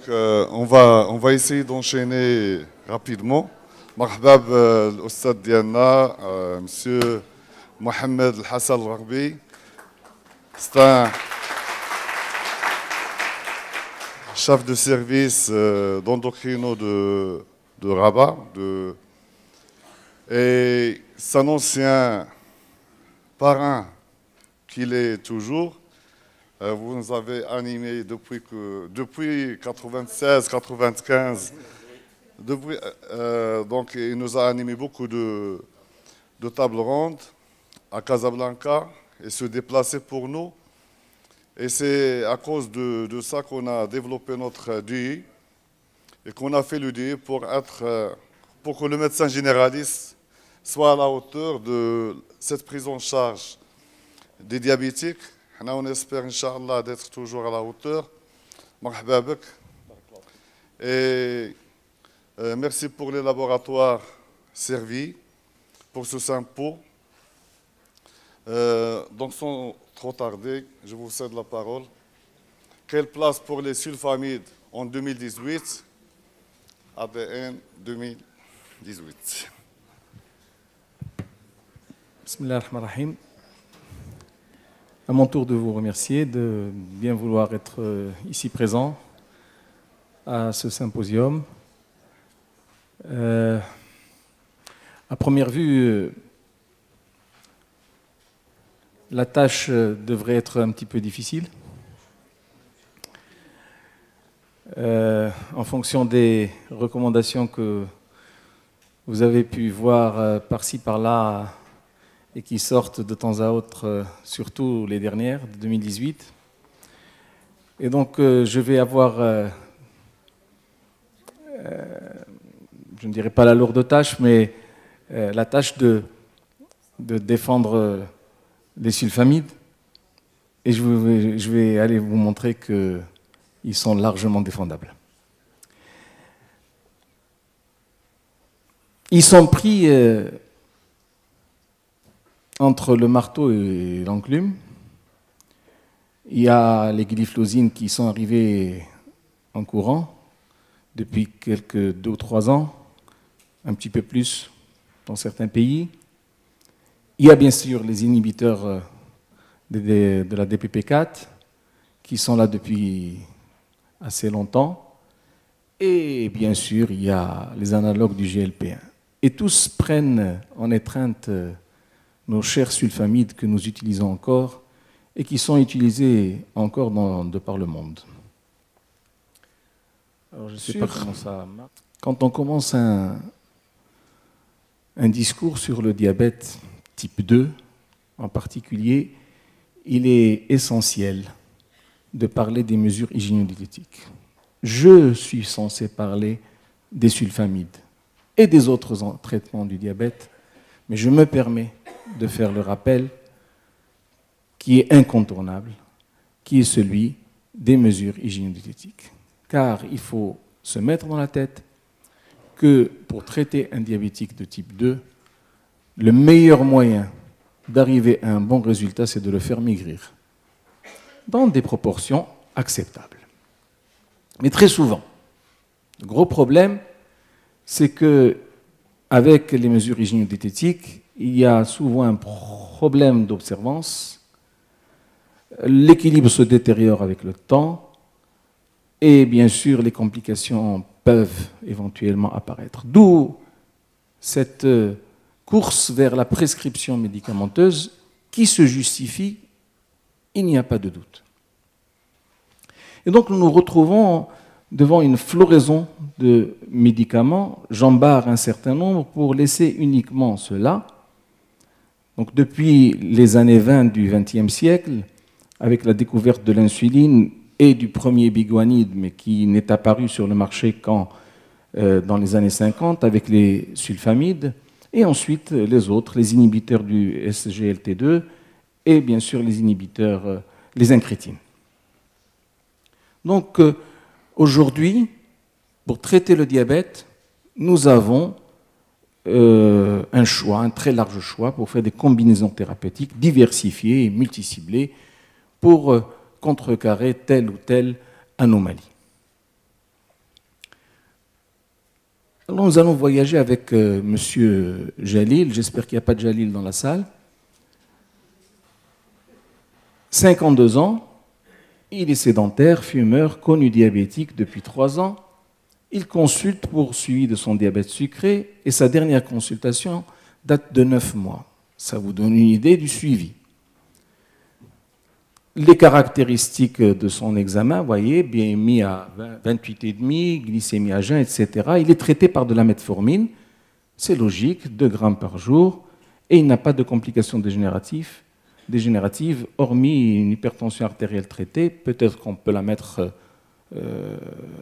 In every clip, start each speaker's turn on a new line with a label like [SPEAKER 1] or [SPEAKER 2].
[SPEAKER 1] on va essayer d'enchaîner rapidement. مرحبا بالأستاذ ديالنا Monsieur Mohamed El Hassan El Ragbi. C'est un chef de service d'endocrino de Rabat. Et c'est un ancien parrain qu'il est toujours. Vous nous avez animé depuis 96-95. Donc, il nous a animé beaucoup de tables rondes à Casablanca et se déplacer pour nous. Et c'est à cause de ça qu'on a développé notre DI et qu'on a fait le DI pour que le médecin généraliste soit à la hauteur de cette prise en charge des diabétiques. On espère, Inch'Allah, d'être toujours à la hauteur. Marhaba bik. Et merci pour les laboratoires servis, pour ce sympo. Donc, sans trop tarder, je vous cède la parole. Quelle place pour les sulfamides en 2018? ADN 2018.
[SPEAKER 2] Bismillahirrahmanirrahim. À mon tour de vous remercier de bien vouloir être ici présent à ce symposium. À première vue, la tâche devrait être un petit peu difficile. En fonction des recommandations que vous avez pu voir par-ci, par-là, et qui sortent de temps à autre, surtout les dernières, de 2018. Et donc, je vais avoir, je ne dirais pas la lourde tâche, mais la tâche de défendre les sulfamides. Et je vais aller vous montrer qu'ils sont largement défendables. Ils sont pris entre le marteau et l'enclume. Il y a les glyphlosines qui sont arrivées en courant depuis quelques 2 ou 3 ans, un petit peu plus dans certains pays. Il y a bien sûr les inhibiteurs de la DPP4 qui sont là depuis assez longtemps. Et bien sûr, il y a les analogues du GLP1. Et tous prennent en étreinte nos chers sulfamides que nous utilisons encore et qui sont utilisés encore de par le monde. Alors, je ne sais pas comment ça marche. Quand on commence un discours sur le diabète type 2, en particulier, il est essentiel de parler des mesures hygiéno-diététiques. Je suis censé parler des sulfamides et des autres traitements du diabète, mais je me permets de faire le rappel qui est incontournable, qui est celui des mesures hygiéno-diététiques. Car il faut se mettre dans la tête que pour traiter un diabétique de type 2, le meilleur moyen d'arriver à un bon résultat, c'est de le faire maigrir dans des proportions acceptables. Mais très souvent, le gros problème, c'est que avec les mesures hygiéno-diététiques, il y a souvent un problème d'observance, l'équilibre se détériore avec le temps, et bien sûr, les complications peuvent éventuellement apparaître. D'où cette course vers la prescription médicamenteuse qui se justifie, il n'y a pas de doute. Et donc nous nous retrouvons devant une floraison de médicaments. J'en barre un certain nombre pour laisser uniquement cela. Donc depuis les années 20 du XXe siècle, avec la découverte de l'insuline et du premier biguanide, mais qui n'est apparu sur le marché qu'en dans les années 50 avec les sulfamides, et ensuite les autres, les inhibiteurs du SGLT2 et bien sûr les inhibiteurs, les incrétines. Donc aujourd'hui, pour traiter le diabète, nous avons un choix, un très large choix pour faire des combinaisons thérapeutiques diversifiées et multiciblées pour contrecarrer telle ou telle anomalie. Alors nous allons voyager avec Monsieur Jalil, j'espère qu'il n'y a pas de Jalil dans la salle. 52 ans, il est sédentaire, fumeur, connu diabétique depuis 3 ans. Il consulte pour suivi de son diabète sucré et sa dernière consultation date de 9 mois. Ça vous donne une idée du suivi. Les caractéristiques de son examen, vous voyez, BMI à 28,5, glycémie à jeun, etc. Il est traité par de la metformine, c'est logique, 2 grammes par jour, et il n'a pas de complications dégénératives, hormis une hypertension artérielle traitée. Peut-être qu'on peut la mettre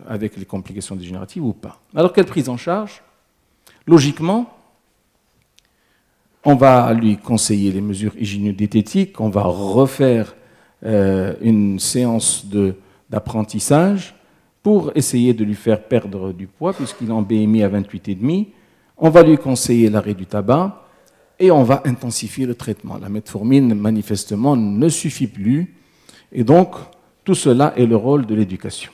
[SPEAKER 2] avec les complications dégénératives ou pas. Alors, quelle prise en charge? Logiquement, on va lui conseiller les mesures hygiéno-diététiques, on va refaire une séance d'apprentissage pour essayer de lui faire perdre du poids, puisqu'il est en BMI à 28,5. On va lui conseiller l'arrêt du tabac et on va intensifier le traitement. La metformine, manifestement, ne suffit plus. Et donc, tout cela est le rôle de l'éducation.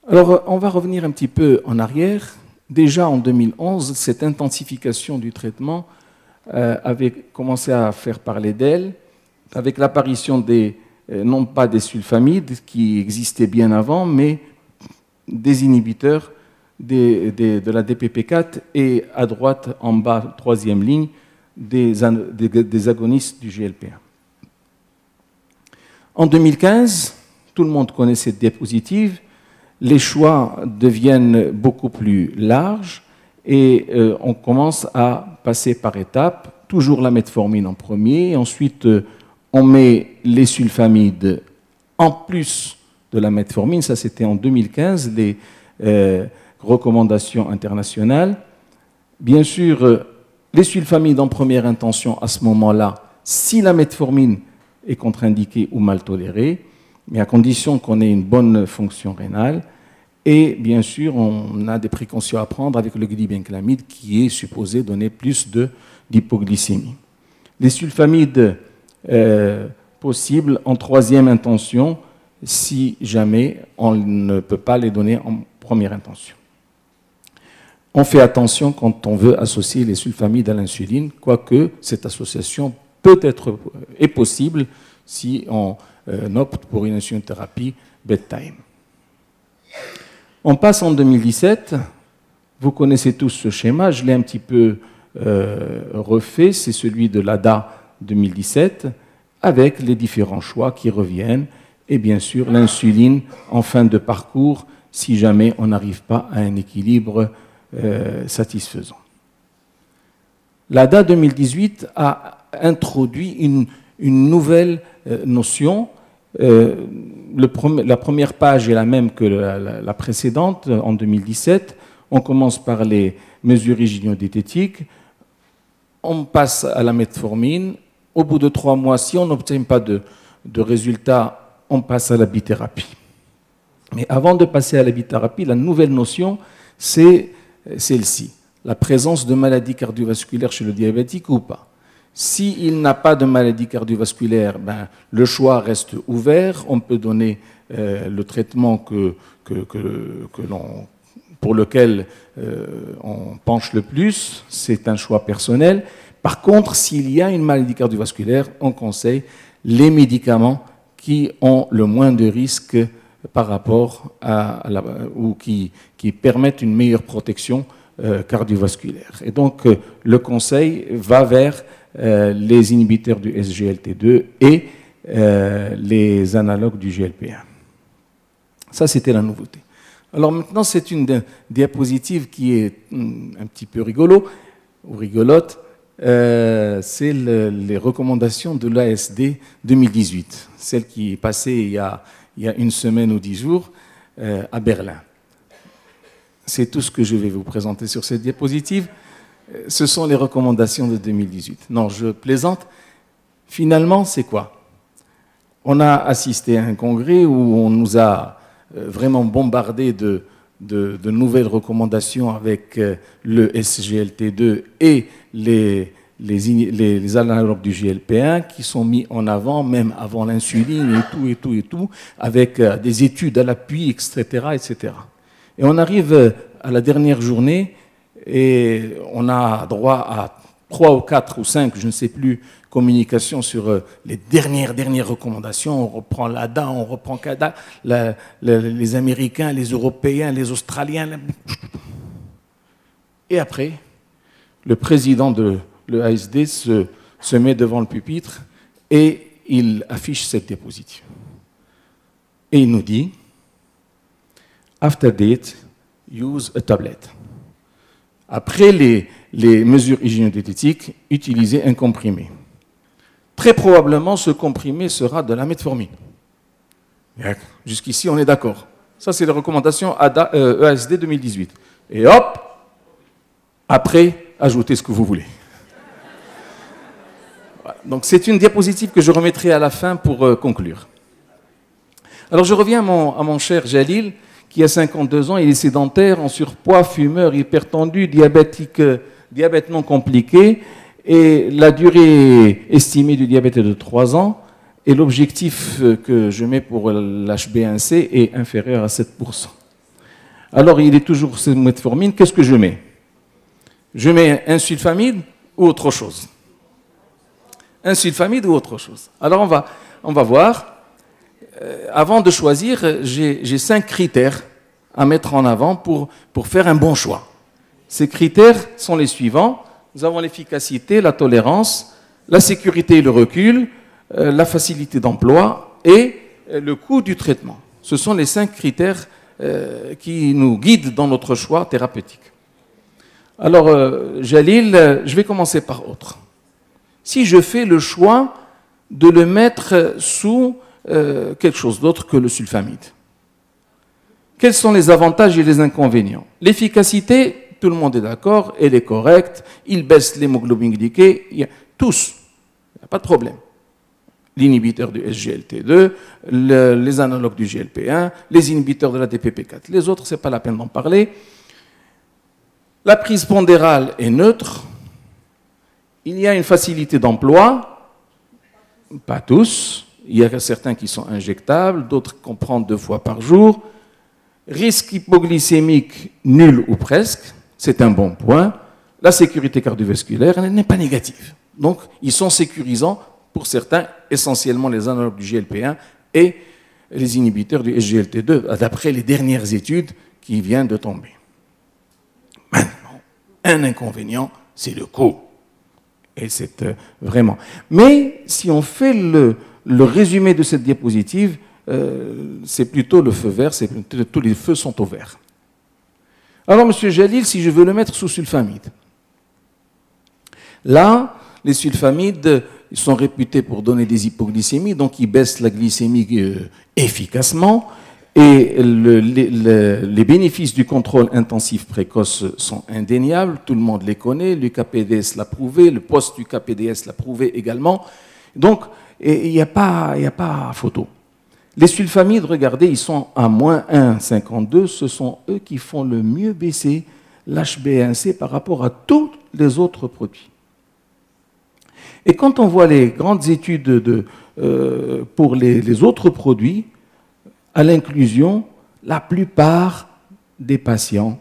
[SPEAKER 2] Alors, on va revenir un petit peu en arrière. Déjà en 2011, cette intensification du traitement avait commencé à faire parler d'elle, avec l'apparition non pas des sulfamides qui existaient bien avant, mais des inhibiteurs de la DPP4 et à droite, en bas, 3e ligne, des agonistes du GLP1. En 2015, tout le monde connaît cette diapositive, les choix deviennent beaucoup plus larges et on commence à passer par étapes, toujours la metformine en premier, ensuite on met les sulfamides en plus de la metformine, ça c'était en 2015, les recommandations internationales. Bien sûr, les sulfamides en première intention à ce moment-là, si la metformine est contre-indiquée ou mal tolérée, mais à condition qu'on ait une bonne fonction rénale. Et bien sûr, on a des précautions à prendre avec le glibenclamide qui est supposé donner plus d'hypoglycémie. Les sulfamides possibles en 3e intention, si jamais on ne peut pas les donner en première intention. On fait attention quand on veut associer les sulfamides à l'insuline, quoique cette association est possible si on opte pour une insulinothérapie bedtime. On passe en 2017. Vous connaissez tous ce schéma. Je l'ai un petit peu refait. C'est celui de l'ADA 2017, avec les différents choix qui reviennent. Et bien sûr, l'insuline en fin de parcours, si jamais on n'arrive pas à un équilibre satisfaisant. L'ADA 2018 a introduit une nouvelle notion. La première page est la même que la précédente, en 2017. On commence par les mesures hygiéno-diététiques. On passe à la metformine. Au bout de 3 mois, si on n'obtient pas de résultats, on passe à la bithérapie. Mais avant de passer à la bithérapie, la nouvelle notion, c'est celle-ci. La présence de maladies cardiovasculaires chez le diabétique ou pas. S'il n'a pas de maladie cardiovasculaire, le choix reste ouvert. On peut donner le traitement pour lequel on penche le plus. C'est un choix personnel. Par contre, s'il y a une maladie cardiovasculaire, on conseille les médicaments qui ont le moins de risques par rapport ou qui permettent une meilleure protection cardiovasculaire. Et donc, le conseil va vers les inhibiteurs du SGLT2 et les analogues du GLP1. Ça, c'était la nouveauté. Alors maintenant, c'est une diapositive qui est un petit peu rigolote. C'est les recommandations de l'ASD 2018, celle qui est passée il y a 1 semaine ou 10 jours à Berlin. C'est tout ce que je vais vous présenter sur cette diapositive. Ce sont les recommandations de 2018. Non, je plaisante. Finalement, c'est quoi? On a assisté à un congrès où on nous a vraiment bombardé de nouvelles recommandations avec le SGLT2 et les analogues du GLP1 qui sont mis en avant, même avant l'insuline et tout, avec des études à l'appui, etc., etc. Et on arrive à la dernière journée et on a droit à 3 ou 4 ou 5, je ne sais plus, communications sur les dernières recommandations. On reprend l'ADA, on reprend CADA, les Américains, les Européens, les Australiens. Et après, le président de l'EASD se met devant le pupitre et il affiche cette diapositive. Et il nous dit, after date, use a tablet. Après les mesures hygiéno-diététiques, utilisez un comprimé. Très probablement, ce comprimé sera de la metformine. Jusqu'ici, on est d'accord. Ça, c'est les recommandations EASD 2018. Et hop, après, ajoutez ce que vous voulez. Voilà. Donc, c'est une diapositive que je remettrai à la fin pour conclure. Alors, je reviens à mon cher Jalil, qui a 52 ans, il est sédentaire, en surpoids, fumeur, hypertendu, diabète non compliqué, et la durée estimée du diabète est de 3 ans, et l'objectif que je mets pour l'HbA1c est inférieur à 7%. Alors, il est toujours sous metformine, qu'est-ce que je mets? Je mets un sulfamide ou autre chose? Un sulfamide ou autre chose? Alors, on va voir. Avant de choisir, j'ai 5 critères à mettre en avant pour faire un bon choix. Ces critères sont les suivants. Nous avons l'efficacité, la tolérance, la sécurité et le recul, la facilité d'emploi et le coût du traitement. Ce sont les 5 critères qui nous guident dans notre choix thérapeutique. Alors, Jalil, je vais commencer par autre. Si je fais le choix de le mettre sous quelque chose d'autre que le sulfamide, quels sont les avantages et les inconvénients? L'efficacité, tout le monde est d'accord, elle est correcte, il baisse l'hémoglobine glyquée, tous, il n'y a pas de problème. L'inhibiteur du SGLT2, les analogues du GLP1, les inhibiteurs de la DPP4. Les autres, ce n'est pas la peine d'en parler. La prise pondérale est neutre. Il y a une facilité d'emploi, pas tous. Il y a certains qui sont injectables, d'autres qu'on prend 2 fois par jour. Risque hypoglycémique nul ou presque, c'est un bon point. La sécurité cardiovasculaire n'est pas négative. Donc, ils sont sécurisants pour certains, essentiellement les analogues du GLP1 et les inhibiteurs du SGLT2, d'après les dernières études qui viennent de tomber. Maintenant, un inconvénient, c'est le coût. Et c'est vraiment... Mais si on fait le résumé de cette diapositive, c'est plutôt le feu vert, tous les feux sont au vert. Alors, M. Jalil, si je veux le mettre sous sulfamide, là, les sulfamides ils sont réputés pour donner des hypoglycémies, donc ils baissent la glycémie efficacement, et les bénéfices du contrôle intensif précoce sont indéniables, tout le monde les connaît, l'UKPDS l'a prouvé, le post-UKPDS l'a prouvé également, donc il n'y a pas photo. Les sulfamides, regardez, ils sont à moins 1,52, ce sont eux qui font le mieux baisser l'HbA1c par rapport à tous les autres produits. Et quand on voit les grandes études pour les autres produits, à l'inclusion, la plupart des patients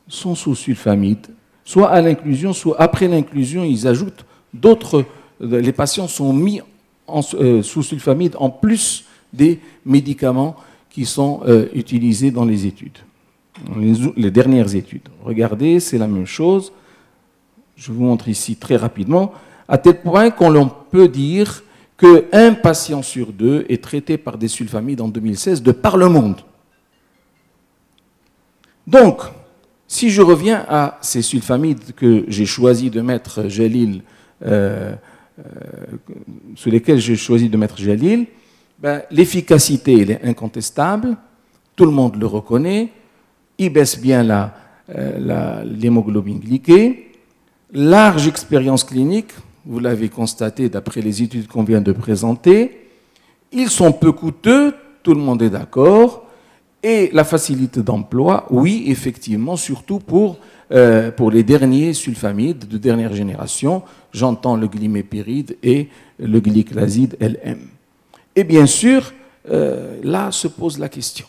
[SPEAKER 2] sont sous sulfamide, soit à l'inclusion, soit après l'inclusion, ils ajoutent d'autres. Les patients sont mis sous sulfamide en plus des médicaments qui sont utilisés dans les études, les dernières études. Regardez, c'est la même chose. Je vous montre ici très rapidement, à tel point qu'on peut dire qu'un patient sur 2 est traité par des sulfamides en 2016 de par le monde. Donc, si je reviens à ces sulfamides que j'ai choisi de mettre Jalil, sur lesquels j'ai choisi de mettre Jalil, l'efficacité elle est incontestable, tout le monde le reconnaît, il baisse bien l'hémoglobine glyquée, large expérience clinique, vous l'avez constaté d'après les études qu'on vient de présenter, ils sont peu coûteux, tout le monde est d'accord, et la facilité d'emploi, oui, effectivement, surtout pour les derniers sulfamides de dernière génération, j'entends le glimépiride et le glyclaside LM. Et bien sûr, là se pose la question.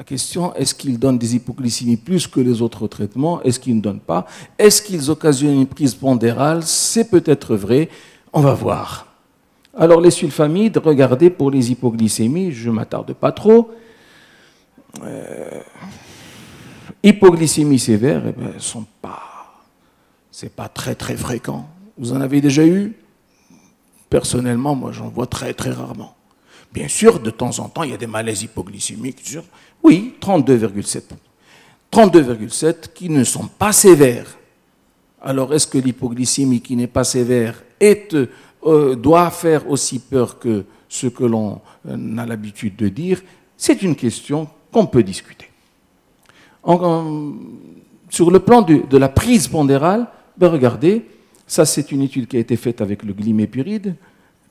[SPEAKER 2] La question, est-ce qu'ils donnent des hypoglycémies plus que les autres traitements? Est-ce qu'ils ne donnent pas? Est-ce qu'ils occasionnent une prise pondérale? C'est peut-être vrai. On va voir. Alors, les sulfamides, regardez pour les hypoglycémies, je ne m'attarde pas trop. Hypoglycémie sévère, eh ben, c'est pas très très fréquent. Vous en avez déjà eu? Personnellement, moi, j'en vois très très rarement. Bien sûr, de temps en temps, il y a des malaises hypoglycémiques. Oui, 32,7. 32,7 qui ne sont pas sévères. Alors, est-ce que l'hypoglycémie qui n'est pas sévère doit faire aussi peur que ce que l'on a l'habitude de dire? C'est une question qu'on peut discuter. Sur le plan de la prise pondérale, ben regardez, ça c'est une étude qui a été faite avec le glimépiride.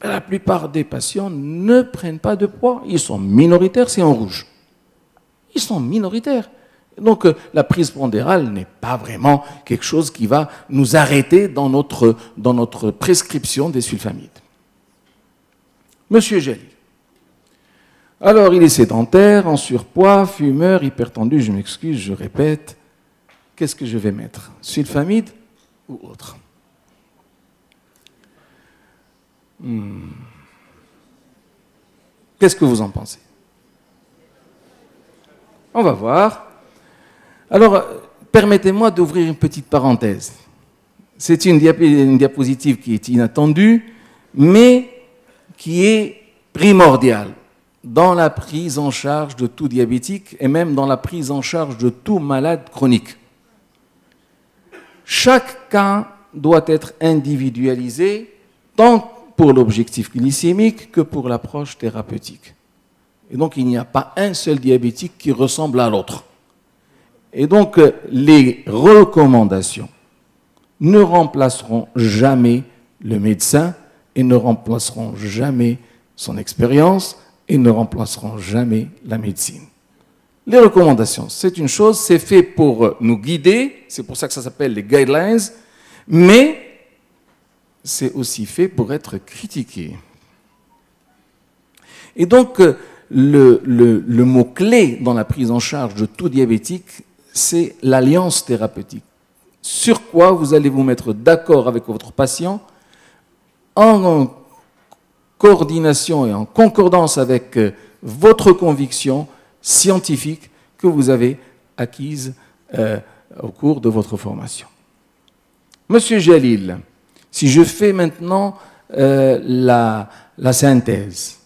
[SPEAKER 2] La plupart des patients ne prennent pas de poids. Ils sont minoritaires, c'est en rouge. Ils sont minoritaires. Donc la prise pondérale n'est pas vraiment quelque chose qui va nous arrêter dans notre prescription des sulfamides. Monsieur Jalil. Alors il est sédentaire, en surpoids, fumeur, hypertendu, je m'excuse, je répète. Qu'est-ce que je vais mettre? Sulfamide ou autre? Qu'est-ce que vous en pensez? On va voir. Alors, permettez-moi d'ouvrir une petite parenthèse. C'est une diapositive qui est inattendue, mais qui est primordiale dans la prise en charge de tout diabétique et même dans la prise en charge de tout malade chronique. Chaque cas doit être individualisé, tant pour l'objectif glycémique que pour l'approche thérapeutique. Et donc, il n'y a pas un seul diabétique qui ressemble à l'autre. Et donc, les recommandations ne remplaceront jamais le médecin et ne remplaceront jamais son expérience et ne remplaceront jamais la médecine. Les recommandations, c'est une chose, c'est fait pour nous guider, c'est pour ça que ça s'appelle les guidelines, mais c'est aussi fait pour être critiqué. Et donc, le mot-clé dans la prise en charge de tout diabétique, c'est l'alliance thérapeutique. Sur quoi vous allez vous mettre d'accord avec votre patient en coordination et en concordance avec votre conviction scientifique que vous avez acquise au cours de votre formation. Monsieur Jalil, si je fais maintenant la synthèse,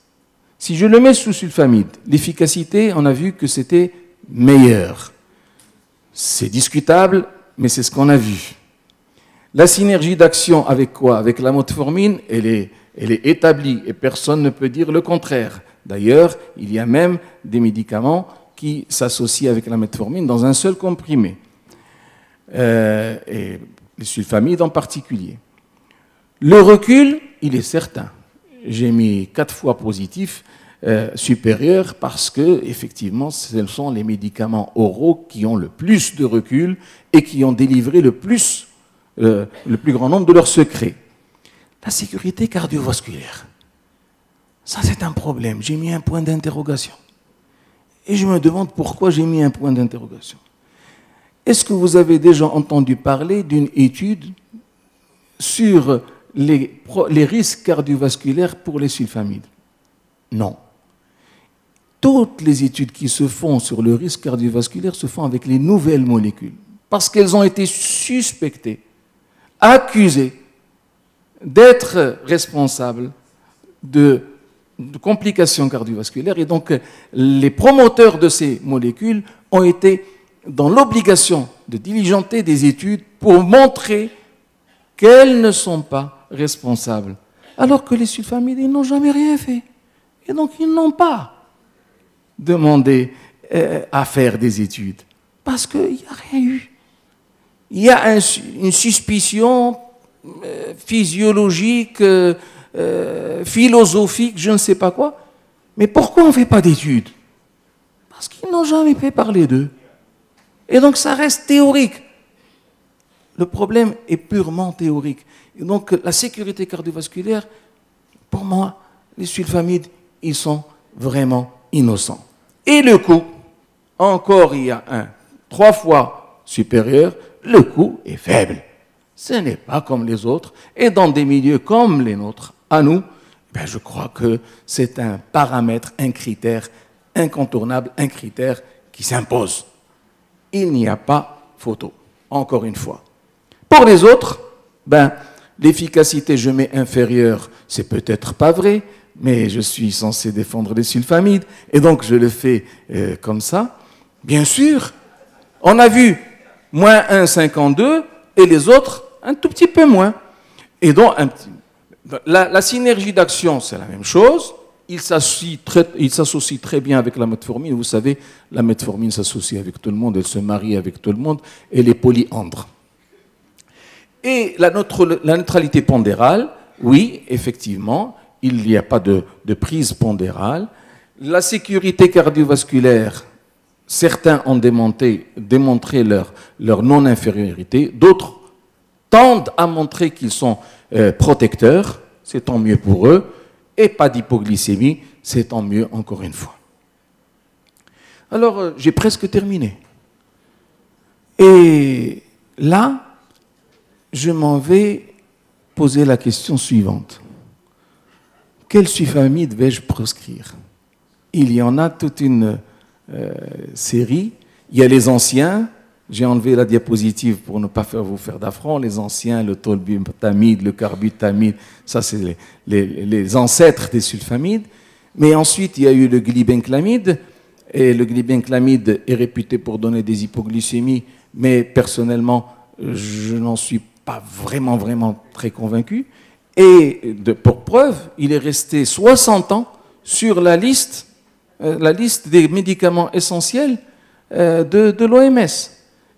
[SPEAKER 2] si je le mets sous sulfamide, l'efficacité, on a vu que c'était meilleur. C'est discutable, mais c'est ce qu'on a vu. La synergie d'action avec quoi? Avec la metformine, elle est établie et personne ne peut dire le contraire. D'ailleurs, il y a même des médicaments qui s'associent avec la metformine dans un seul comprimé, et les sulfamides en particulier. Le recul, il est certain. J'ai mis 4 fois positif supérieur parce que, effectivement, ce sont les médicaments oraux qui ont le plus de recul et qui ont délivré le plus grand nombre de leurs secrets. La sécurité cardiovasculaire, ça c'est un problème. J'ai mis un point d'interrogation. Et je me demande pourquoi j'ai mis un point d'interrogation. Est-ce que vous avez déjà entendu parler d'une étude sur les risques cardiovasculaires pour les sulfamides? Non. Toutes les études qui se font sur le risque cardiovasculaire se font avec les nouvelles molécules, parce qu'elles ont été suspectées, accusées d'être responsables de complications cardiovasculaires. Et donc, les promoteurs de ces molécules ont été dans l'obligation de diligenter des études pour montrer qu'elles ne sont pas responsables. Alors que les sulfamides, ils n'ont jamais rien fait. Et donc, ils n'ont pas demandé à faire des études. Parce qu'il n'y a rien eu. Il y a une suspicion physiologique, philosophique, je ne sais pas quoi. Mais pourquoi on ne fait pas d'études? Parce qu'ils n'ont jamais fait parler d'eux. Et donc ça reste théorique. Le problème est purement théorique. Et donc la sécurité cardiovasculaire, pour moi, les sulfamides, ils sont vraiment innocents. Et le coût, encore il y a un 3 fois supérieur, le coût est faible. Ce n'est pas comme les autres. Et dans des milieux comme les nôtres, à nous, ben je crois que c'est un paramètre, un critère incontournable, un critère qui s'impose. Il n'y a pas photo, encore une fois. Pour les autres, ben, l'efficacité, je mets inférieure, c'est peut-être pas vrai, mais je suis censé défendre les sulfamides, et donc je le fais comme ça. Bien sûr, on a vu moins 1,52 et les autres un tout petit peu moins. Et donc, la synergie d'action, c'est la même chose. Il s'associe très bien avec la metformine. Vous savez, la metformine s'associe avec tout le monde, elle se marie avec tout le monde, elle est polyandre. Et la neutralité pondérale, oui, effectivement, il n'y a pas de prise pondérale. La sécurité cardiovasculaire, certains ont démontré leur non-infériorité, d'autres tendent à montrer qu'ils sont protecteurs, c'est tant mieux pour eux, et pas d'hypoglycémie, c'est tant mieux encore une fois. Alors, j'ai presque terminé. Et là, je m'en vais poser la question suivante. Quel sulfamide vais-je proscrire? Il y en a toute une série. Il y a les anciens. J'ai enlevé la diapositive pour ne pas vous faire d'affront. Les anciens, le tolbutamide, le carbutamide, ça c'est les ancêtres des sulfamides. Mais ensuite, il y a eu le glibenclamide. Et le glibenclamide est réputé pour donner des hypoglycémies. Mais personnellement, je n'en suis pas vraiment très convaincu. Et pour preuve, il est resté 60 ans sur la liste des médicaments essentiels de l'OMS.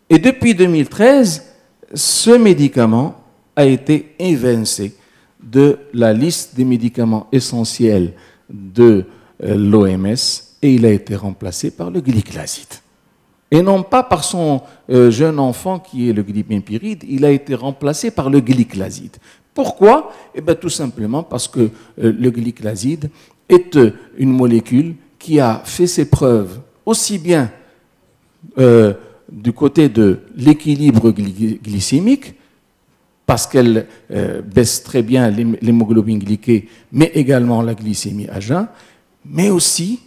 [SPEAKER 2] Et depuis 2013, ce médicament a été évincé de la liste des médicaments essentiels de l'OMS et il a été remplacé par le glyclaside. Et non pas par son jeune enfant qui est le glipépiride, il a été remplacé par le glyclaside. Pourquoi? Eh bien, tout simplement parce que le glyclaside est une molécule qui a fait ses preuves aussi bien du côté de l'équilibre glycémique, parce qu'elle baisse très bien l'hémoglobine glyquée, mais également la glycémie à jeun, mais aussi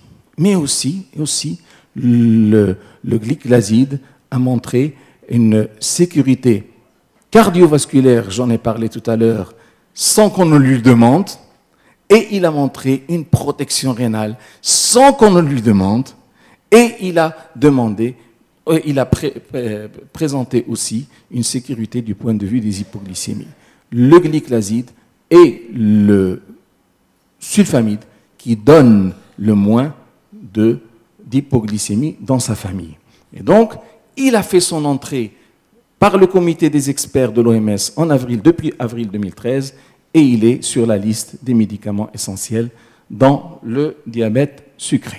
[SPEAKER 2] le glyclaside a montré une sécurité cardiovasculaire, j'en ai parlé tout à l'heure, sans qu'on ne lui demande, et il a montré une protection rénale sans qu'on ne lui demande, et il a présenté aussi une sécurité du point de vue des hypoglycémies. Le glyclaside et le sulfamide qui donnent le moins d'hypoglycémie dans sa famille. Et donc, il a fait son entrée par le comité des experts de l'OMS depuis avril 2013 et il est sur la liste des médicaments essentiels dans le diabète sucré.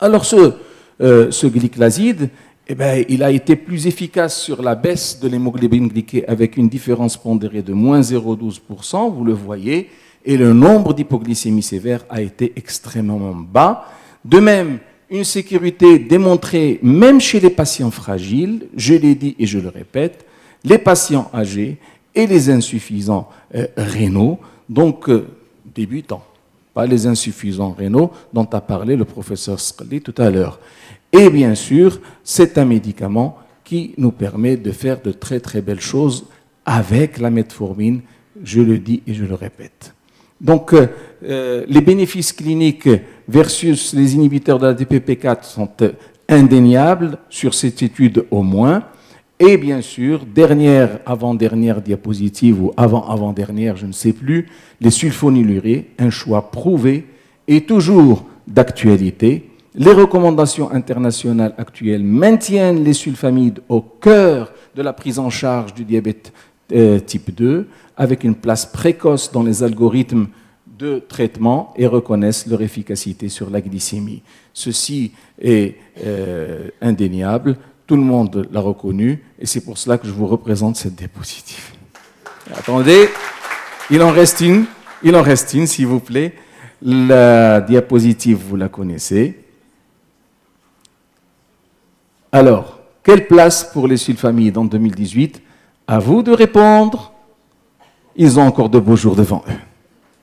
[SPEAKER 2] Alors ce glyclaside, eh bien, il a été plus efficace sur la baisse de l'hémoglobine glyquée avec une différence pondérée de moins 0,12%, vous le voyez, et le nombre d'hypoglycémies sévères a été extrêmement bas. De même, une sécurité démontrée même chez les patients fragiles, je l'ai dit et je le répète, les patients âgés et les insuffisants rénaux, donc débutants, pas les insuffisants rénaux dont a parlé le professeur Scully tout à l'heure. Et bien sûr, c'est un médicament qui nous permet de faire de très très belles choses avec la metformine, je le dis et je le répète. Donc, les bénéfices cliniques versus les inhibiteurs de la DPP4 sont indéniables sur cette étude au moins. Et bien sûr, avant-dernière diapositive ou avant-avant-dernière, je ne sais plus, les sulfonylurées, un choix prouvé et toujours d'actualité. Les recommandations internationales actuelles maintiennent les sulfamides au cœur de la prise en charge du diabète type 2, avec une place précoce dans les algorithmes de traitement et reconnaissent leur efficacité sur la glycémie. Ceci est indéniable, tout le monde l'a reconnu, et c'est pour cela que je vous représente cette diapositive. Attendez, il en reste une, s'il vous plaît. La diapositive, vous la connaissez. Alors, quelle place pour les sulfamides en 2018? À vous de répondre. Ils ont encore de beaux jours devant eux.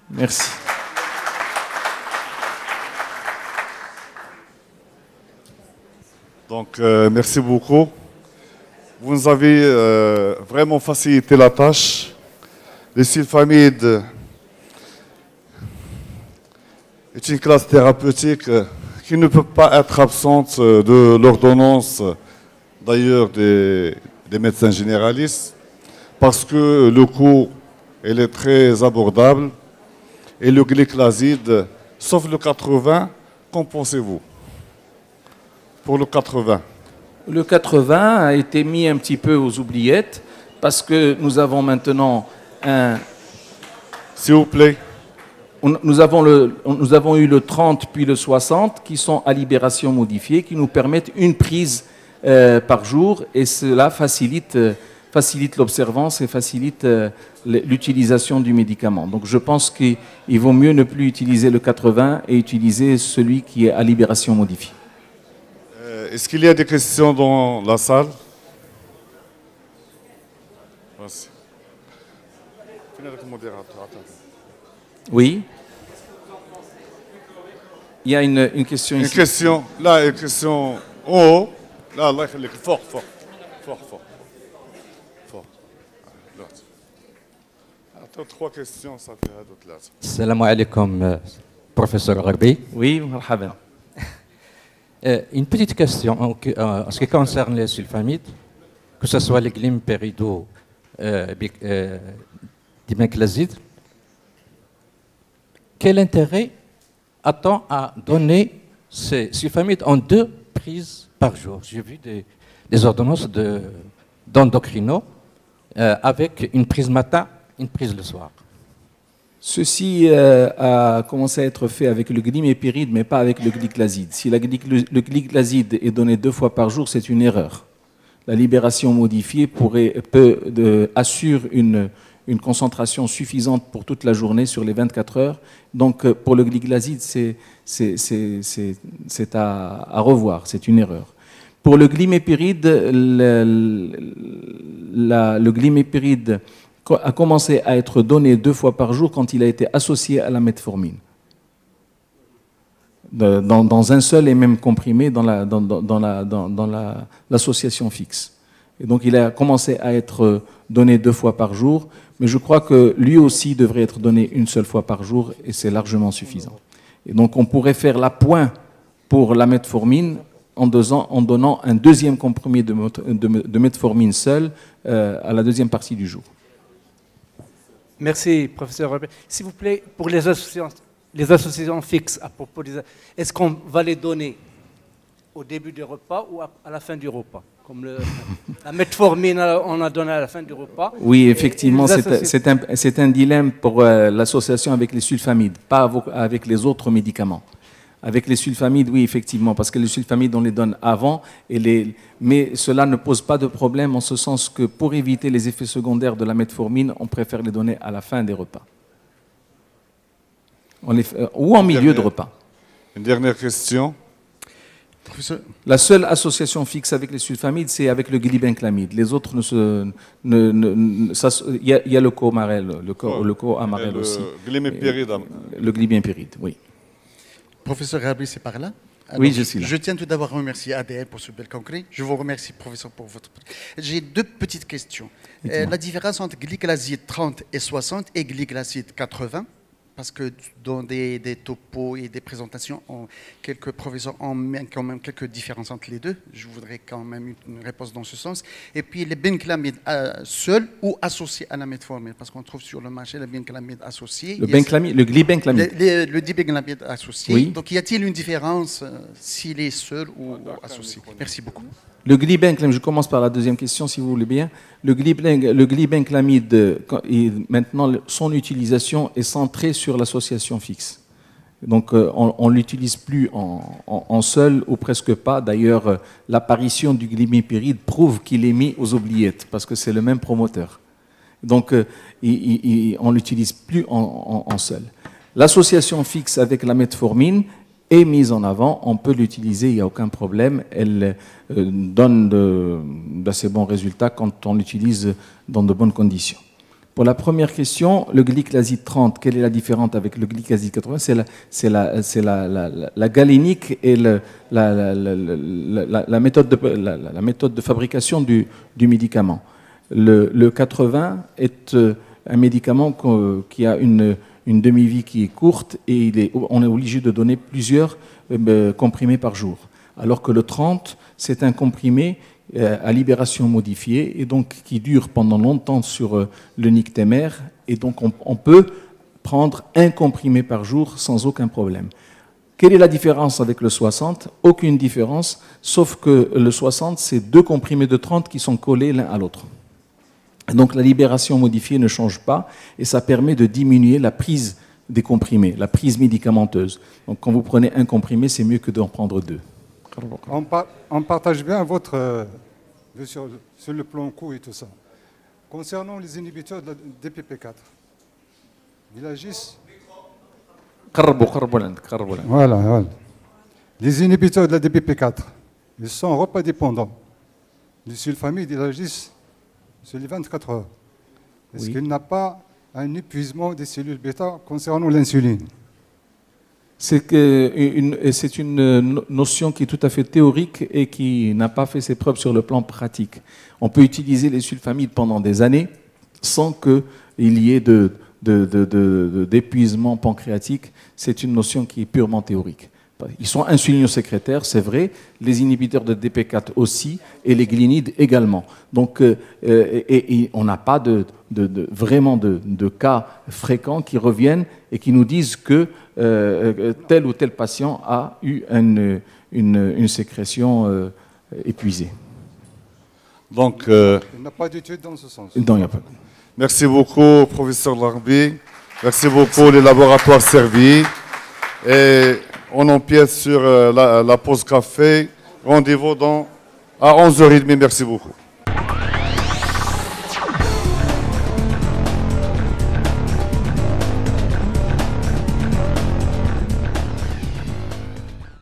[SPEAKER 2] Merci.
[SPEAKER 1] Donc, merci beaucoup. Vous nous avez vraiment facilité la tâche. Les sulfamides est une classe thérapeutique qui ne peut pas être absente de l'ordonnance, d'ailleurs, des médecins généralistes, parce que le coût il est très abordable et le glyclaside, sauf le 80, qu'en pensez-vous pour le 80?
[SPEAKER 2] Le 80 a été mis un petit peu aux oubliettes parce que nous avons maintenant un...
[SPEAKER 1] S'il vous plaît.
[SPEAKER 2] Nous avons eu le 30 puis le 60 qui sont à libération modifiée, qui nous permettent une prise par jour et cela facilite l'observance et facilite l'utilisation du médicament. Donc je pense qu'il vaut mieux ne plus utiliser le 80 et utiliser celui qui est à libération modifiée.
[SPEAKER 1] Est-ce qu'il y a des questions dans la salle? Merci.
[SPEAKER 2] Oui. Il y a une question ici.
[SPEAKER 1] Une question, là, une question en haut. Là, Allah يخليك. Fort, fort. Fort, fort. Fort. Attends, 3 questions, ça fait à d'autres là.
[SPEAKER 3] Salam alaikum, professeur Gharbi.
[SPEAKER 2] Oui, marhaban.
[SPEAKER 3] Une petite question en ce qui concerne les sulfamides, que ce soit les glympérido diméclaside. Quel intérêt a-t-on à donner ces sulfamides en 2 prises par jour? J'ai vu des ordonnances d'endocrino avec une prise matin, une prise le soir.
[SPEAKER 2] Ceci a commencé à être fait avec le glimépiride, mais pas avec le glyclaside. Si le glyclaside est donné 2 fois par jour, c'est une erreur. La libération modifiée assure une concentration suffisante pour toute la journée sur les 24 heures. Donc pour le glyclaside, c'est à revoir, c'est une erreur. Pour le glimépiride, le glimépiride a commencé à être donné 2 fois par jour quand il a été associé à la metformine. Dans un seul et même comprimé dans l'association fixe. Et donc il a commencé à être donné 2 fois par jour, mais je crois que lui aussi devrait être donné une seule fois par jour et c'est largement suffisant. Et donc on pourrait faire l'appoint pour la metformine en donnant un 2e comprimé de metformine seul à la 2e partie du jour.
[SPEAKER 4] Merci, professeur Robert. S'il vous plaît, pour les associations fixes, à propos est-ce qu'on va les donner au début du repas ou à la fin du repas? Comme la metformine, on a donné à la fin du repas.
[SPEAKER 2] Oui, effectivement, c'est un dilemme pour l'association avec les sulfamides, pas avec les autres médicaments. Avec les sulfamides, oui, effectivement, parce que les sulfamides, on les donne avant, mais cela ne pose pas de problème en ce sens que pour éviter les effets secondaires de la metformine, on préfère les donner à la fin des repas. Ou en milieu de repas.
[SPEAKER 1] Une dernière question.
[SPEAKER 2] La seule association fixe avec les sulfamides, c'est avec le glibenclamide. Les autres il y a le coamarel, le coamarel aussi. Le glimépiride, oui.
[SPEAKER 5] Professeur Gharbi, c'est par là? Alors,
[SPEAKER 2] oui, je suis là.
[SPEAKER 5] Je tiens tout d'abord à remercier ADL pour ce bel congrès. Je vous remercie, professeur, pour votre... J'ai 2 petites questions. La différence entre glyclaside 30 et 60 et glyclaside 80, parce que dans des topos et des présentations, quelques professeurs ont quand même quelques différences entre les deux. Je voudrais quand même une réponse dans ce sens. Et puis les benclamides seuls ou associés à la metformine, parce qu'on trouve sur le marché le benclamide associé.
[SPEAKER 2] Le glibenclamide.
[SPEAKER 5] Le dibenclamide associé.
[SPEAKER 2] Oui.
[SPEAKER 5] Donc y a-t-il une différence s'il est seul ou associé? Merci beaucoup.
[SPEAKER 2] Le glibenclamide, je commence par la 2e question si vous voulez bien. Le glibenclamide, maintenant, son utilisation est centrée sur l'association fixe. Donc on ne l'utilise plus en seul ou presque pas. D'ailleurs, l'apparition du glimépiride prouve qu'il est mis aux oubliettes parce que c'est le même promoteur. Donc on ne l'utilise plus en seul. L'association fixe avec la metformine est mise en avant, on peut l'utiliser, il n'y a aucun problème. Elle donne d'assez bons résultats quand on l'utilise dans de bonnes conditions. Pour la première question, le glyclaside 30, quelle est la différence avec le glyclaside 80? C'est la galénique et la méthode de fabrication du médicament. Le 80 est un médicament qui a une demi-vie qui est courte et on est obligé de donner plusieurs comprimés par jour. Alors que le 30, c'est un comprimé à libération modifiée et donc qui dure pendant longtemps sur le nictémère et donc on peut prendre un comprimé par jour sans aucun problème. Quelle est la différence avec le 60? Aucune différence, sauf que le 60, c'est 2 comprimés de 30 qui sont collés l'un à l'autre. Donc la libération modifiée ne change pas et ça permet de diminuer la prise des comprimés, la prise médicamenteuse. Donc quand vous prenez un comprimé, c'est mieux que d'en prendre 2.
[SPEAKER 6] On partage bien votre vue sur le plan coût et tout ça. Concernant les inhibiteurs de la DPP4, il agissent... Voilà. Les inhibiteurs de la DPP4, ils sont repas dépendants. Les sulfamides, ils agissent sur les 24 heures. Est-ce qu'il n'a pas un épuisement des cellules bêta concernant l'insuline?
[SPEAKER 2] C'est une notion qui est tout à fait théorique et qui n'a pas fait ses preuves sur le plan pratique. On peut utiliser les sulfamides pendant des années sans qu'il y ait d'épuisement pancréatique. C'est une notion qui est purement théorique. Ils sont insulinosécrétaires, c'est vrai, les inhibiteurs de DP4 aussi, et les glinides également. Donc, et on n'a pas vraiment de cas fréquents qui reviennent et qui nous disent que tel ou tel patient a eu une sécrétion épuisée.
[SPEAKER 1] Donc,
[SPEAKER 6] il n'a pas d'études dans ce sens.
[SPEAKER 2] Non, il n'y a pas.
[SPEAKER 1] Merci beaucoup, professeur Larbi. Merci beaucoup, les laboratoires servis. Et on empiète sur la pause café. Rendez-vous à 11h30. Merci beaucoup.